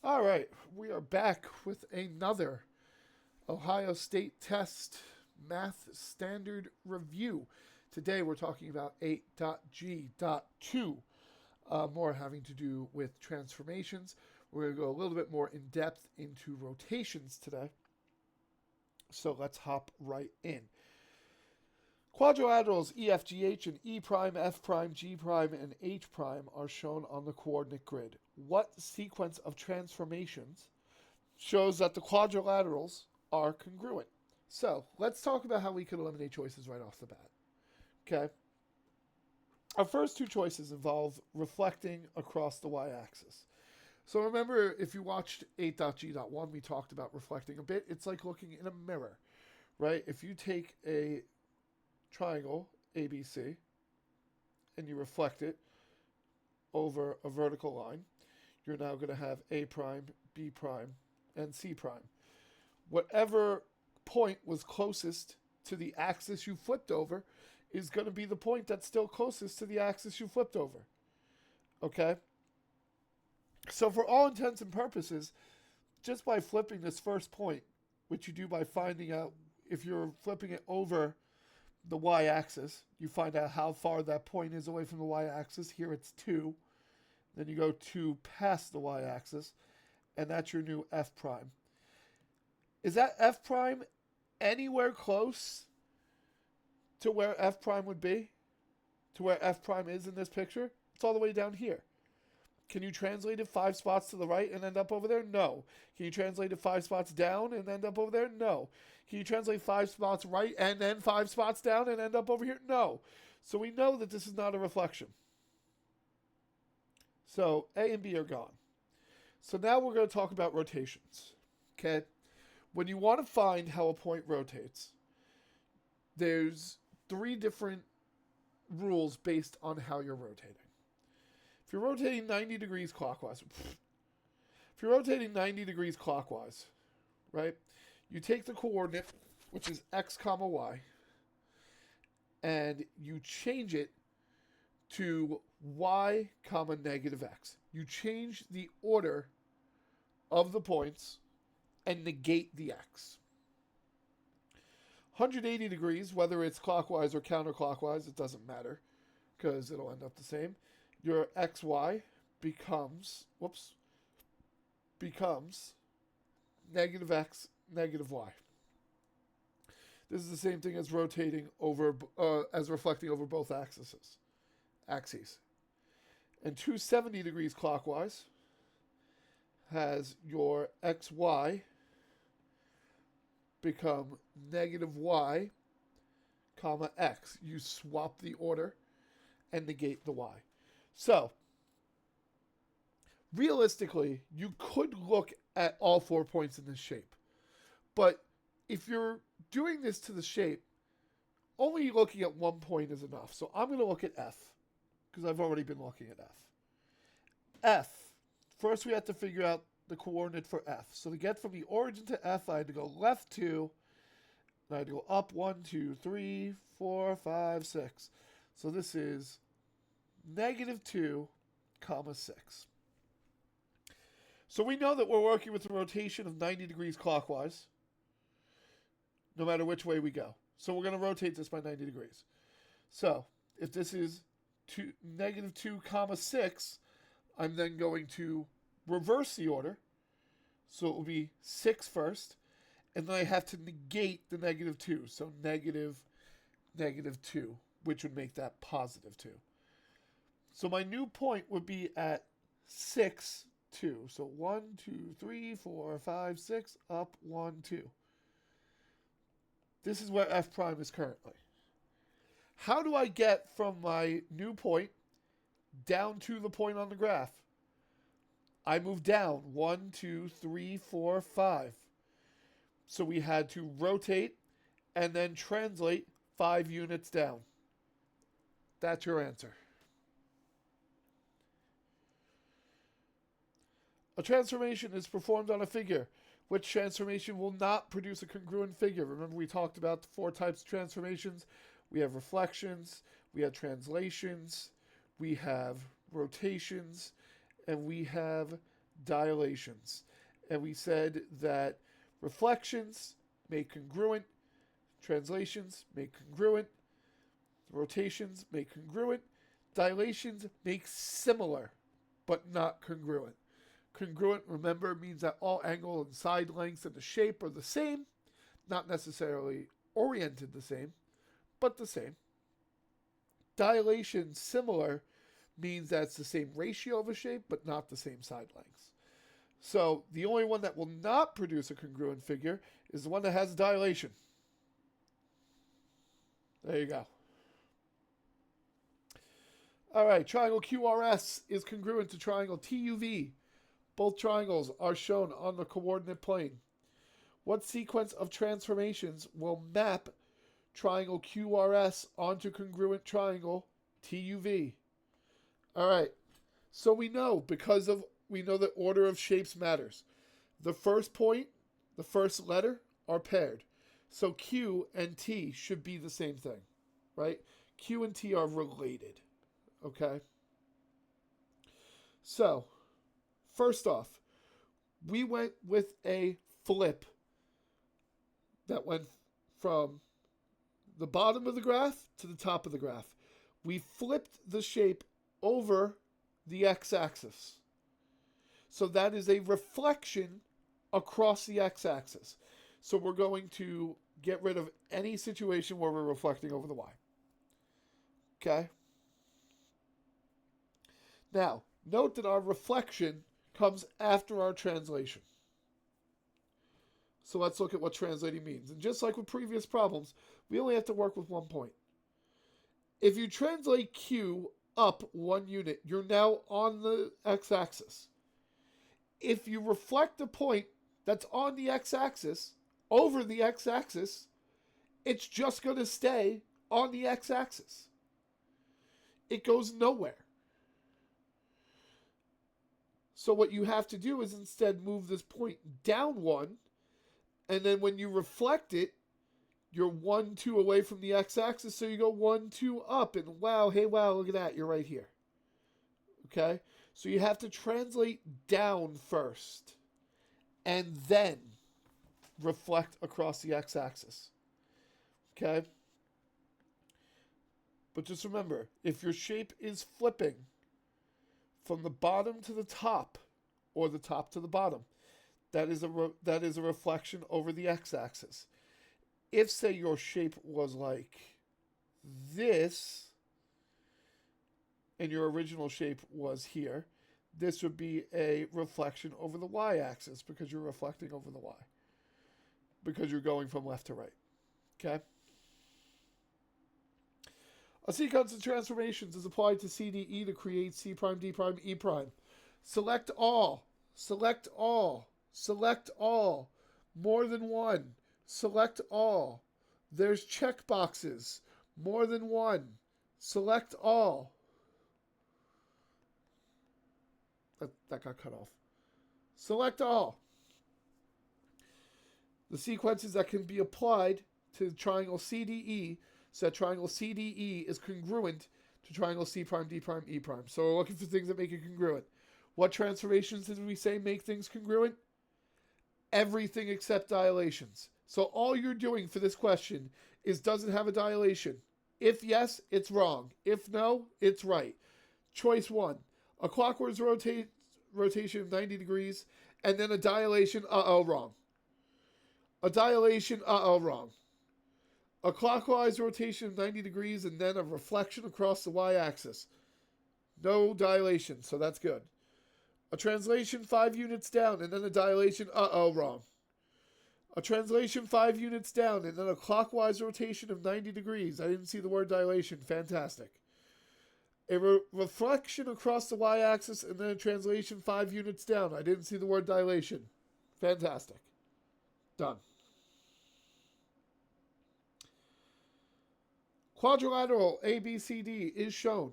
All right, we are back with another Ohio State test math standard review. Today we're talking about 8.G.2, more having to do with transformations. We're going to go a little bit more in depth into rotations today. So let's hop right in. Quadrilaterals EFGH and E prime, F prime, G prime, and H prime are shown on the coordinate grid. What sequence of transformations shows that the quadrilaterals are congruent? So let's talk about how we can eliminate choices right off the bat. Okay. Our first two choices involve reflecting across the y-axis. So remember, if you watched 8.G.1, we talked about reflecting a bit. It's like looking in a mirror, right? If you take a triangle, ABC, and you reflect it over a vertical line, you're now going to have A prime, B prime, and C prime. Whatever point was closest to the axis you flipped over is going to be the point that's still closest to the axis you flipped over. Okay? So for all intents and purposes, just by flipping this first point, which you do by finding out if you're flipping it over the y-axis, you find out how far that point is away from the y-axis. Here it's 2. Then you go 2 past the y-axis, and that's your new F prime. Is that F prime anywhere close to where F prime would be? To where F prime is in this picture? It's all the way down here. Can you translate it 5 spots to the right and end up over there? No. Can you translate it 5 spots down and end up over there? No. Can you translate 5 spots right and then 5 spots down and end up over here? No. So we know that this is not a reflection. So A and B are gone. So now we're going to talk about rotations. Okay? When you want to find how a point rotates, there's 3 different rules based on how you're rotating. If you're rotating 90 degrees clockwise, right, you take the coordinate, which is x comma y, and you change it to y comma negative x. You change the order of the points and negate the x. 180 degrees, whether it's clockwise or counterclockwise, it doesn't matter because it'll end up the same. Your xy becomes negative x, negative y. This is the same thing as rotating over, as reflecting over both axes. And 270 degrees clockwise has your xy become negative y, comma x. You swap the order and negate the y. So, realistically, you could look at all 4 points in this shape. But if you're doing this to the shape, only looking at 1 point is enough. So I'm going to look at F, because I've already been looking at F. F. First, we have to figure out the coordinate for F. So to get from the origin to F, I had to go left 2, and I had to go up 1, 2, 3, 4, 5, 6. So this is negative 2, comma 6. So we know that we're working with a rotation of 90 degrees clockwise, no matter which way we go. So we're going to rotate this by 90 degrees. So if this is negative 2, comma 6, I'm then going to reverse the order. So it will be 6 first, and then I have to negate the negative 2. So negative 2, which would make that positive 2. So my new point would be at 6, 2. So 1, 2, 3, 4, 5, 6, up 1, 2. This is where F prime is currently. How do I get from my new point down to the point on the graph? I move down 1, 2, 3, 4, 5. So we had to rotate and then translate 5 units down. That's your answer. A transformation is performed on a figure. Which transformation will not produce a congruent figure? Remember, we talked about the 4 types of transformations. We have reflections, we have translations, we have rotations, and we have dilations. And we said that reflections make congruent, translations make congruent, rotations make congruent, dilations make similar, but not congruent. Congruent, remember, means that all angle and side lengths and the shape are the same, not necessarily oriented the same, but the same. Dilation, similar, means that it's the same ratio of a shape, but not the same side lengths. So the only one that will not produce a congruent figure is the one that has dilation. There you go. All right, triangle QRS is congruent to triangle TUV. Both triangles are shown on the coordinate plane. What sequence of transformations will map triangle QRS onto congruent triangle TUV? All right, so we know that order of shapes matters. The first point, the first letter are paired. So Q and T should be the same thing, right? Q and T are related, okay? So, first off, we went with a flip that went from the bottom of the graph to the top of the graph. We flipped the shape over the x-axis. So that is a reflection across the x-axis. So we're going to get rid of any situation where we're reflecting over the y. Okay? Now, note that our reflection comes after our translation. So let's look at what translating means. And just like with previous problems, we only have to work with 1 point. If you translate Q up 1 unit, you're now on the x-axis. If you reflect a point that's on the x-axis over the x-axis, it's just going to stay on the x-axis. It goes nowhere. So what you have to do is instead move this point down 1, and then when you reflect it, you're 1, 2 away from the x-axis, so you go 1, 2 up, and wow, hey, wow, look at that, you're right here. Okay? So you have to translate down first, and then reflect across the x-axis. Okay? But just remember, if your shape is flipping from the bottom to the top, or the top to the bottom, that is a reflection over the x-axis. If, say, your shape was like this, and your original shape was here, this would be a reflection over the y-axis because you're reflecting over the y. Because you're going from left to right. Okay? A sequence of transformations is applied to CDE to create C prime, D prime, E prime. Select all. Select all. Select all. More than one. Select all. There's check boxes. More than one. Select all. That got cut off. Select all. The sequences that can be applied to triangle CDE, so that triangle CDE is congruent to triangle C prime, D prime, E prime. So we're looking for things that make it congruent. What transformations did we say make things congruent? Everything except dilations. So all you're doing for this question is, does it have a dilation? If yes, it's wrong. If no, it's right. Choice 1. A clockwise rotation of 90 degrees, and then a dilation, wrong. A dilation, wrong. A clockwise rotation of 90 degrees, and then a reflection across the y-axis. No dilation, so that's good. A translation 5 units down, and then a dilation, wrong. A translation 5 units down, and then a clockwise rotation of 90 degrees. I didn't see the word dilation. Fantastic. A reflection across the y-axis, and then a translation 5 units down. I didn't see the word dilation. Fantastic. Done. Quadrilateral ABCD is shown.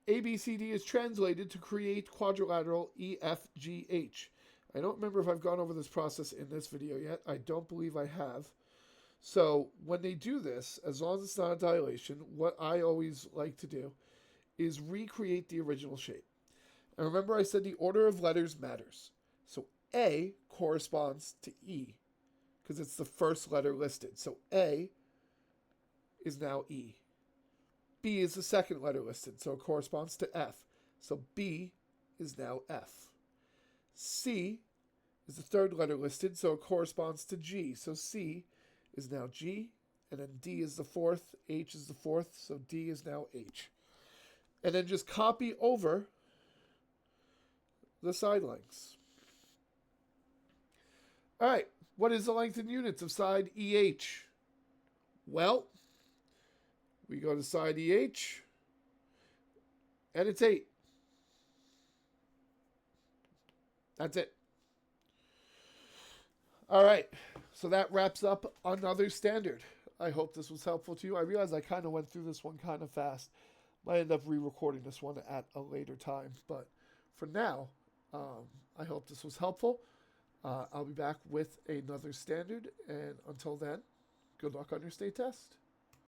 ABCD is translated to create quadrilateral EFGH. I don't remember if I've gone over this process in this video yet. I don't believe I have. So when they do this, as long as it's not a dilation, what I always like to do is recreate the original shape. And remember I said the order of letters matters. So A corresponds to E because it's the first letter listed. So A is now E. B is the second letter listed, so it corresponds to F. So B is now F. C is the third letter listed, so it corresponds to G. So C is now G, and then D is the fourth, H is the fourth, so D is now H. And then just copy over the side lengths. All right, what is the length in units of side EH? Well, we go to side EH, and it's 8. That's it. All right, so that wraps up another standard. I hope this was helpful to you. I realize I kind of went through this one kind of fast. Might end up re-recording this one at a later time, but for now, I hope this was helpful. I'll be back with another standard, and until then, good luck on your state test.